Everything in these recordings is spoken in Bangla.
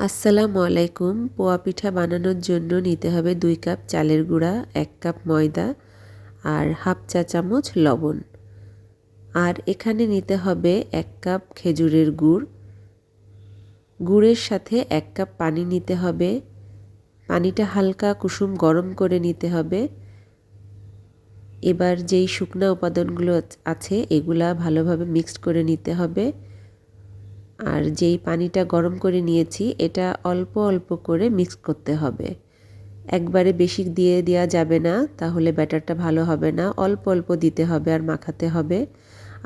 আসসালামু আলাইকুম। পোয়া পিঠা বানানোর জন্য নিতে হবে 2 কাপ চালের গুঁড়া, 1 কাপ ময়দা আর হাফ চা চামচ লবণ। আর এখানে নিতে হবে 1 কাপ খেজুরের গুড়। গুড়ের সাথে 1 কাপ পানি নিতে হবে। পানিটা হালকা কুসুম গরম করে নিতে হবে। এবার যেই শুকনা উপাদানগুলো আছে এগুলা ভালোভাবে মিক্সড করে নিতে হবে। আর যেই পানিটা গরম করে নিয়েছি এটা অল্প অল্প করে মিক্স করতে হবে। একবারে বেশি দিয়ে দেওয়া যাবে না, তাহলে ব্যাটারটা ভালো হবে না। অল্প অল্প দিতে হবে আর মাখাতে হবে।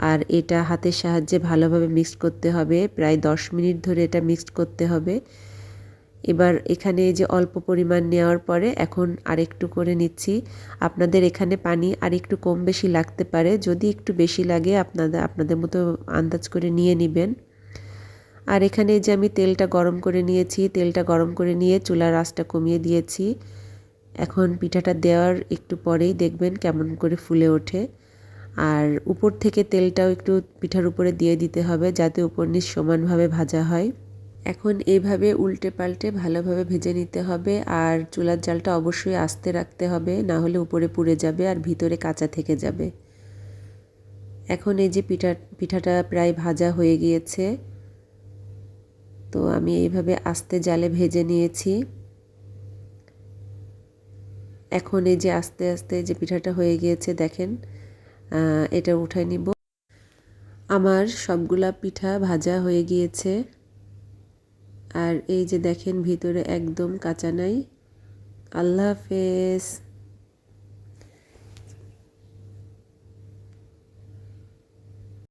আর এটা হাতের সাহায্যে ভালোভাবে মিক্স করতে হবে। প্রায় 10 মিনিট ধরে এটা মিক্সড করতে হবে। এবার এখানে যে অল্প পরিমাণ নেওয়ার পরে এখন আরেকটু করে নিচ্ছি। আপনাদের এখানে পানি আরেকটু কম বেশি লাগতে পারে। যদি একটু বেশি লাগে আপনাদের মতো আন্দাজ করে নিয়ে নেবেন। আর এখানে যে আমি তেলটা গরম করে নিয়েছি, তেলটা গরম করে নিয়ে চুলার আঁচটা কমিয়ে দিয়েছি। এখন পিঠাটা দেওয়ার একটু পরেই দেখবেন কেমন করে ফুলে ওঠে। আর উপর থেকে তেলটাও একটু পিঠার উপরে দিয়ে দিতে হবে যাতে উপর নিচ সমানভাবে ভাজা হয়। এখন এইভাবে উল্টে পাল্টে ভালোভাবে ভেজে নিতে হবে। আর চুলার জালটা অবশ্যই আস্তে রাখতে হবে, না হলে উপরে পুড়ে যাবে আর ভিতরে কাঁচা থেকে যাবে। এখন এই যে পিঠাটা প্রায় ভাজা হয়ে গিয়েছে, তো আমি এইভাবে আস্তে জালে ভেজে নিয়েছি। এখন এই যে আস্তে আস্তে যে পিঠাটা হয়ে গিয়েছে দেখেন, এটা উঠাই নিব। আমার সবগুলা পিঠা ভাজা হয়ে গিয়েছে। আর এই যে দেখেন ভিতরে একদম কাঁচা নাই। আল্লাহ হাফেজ।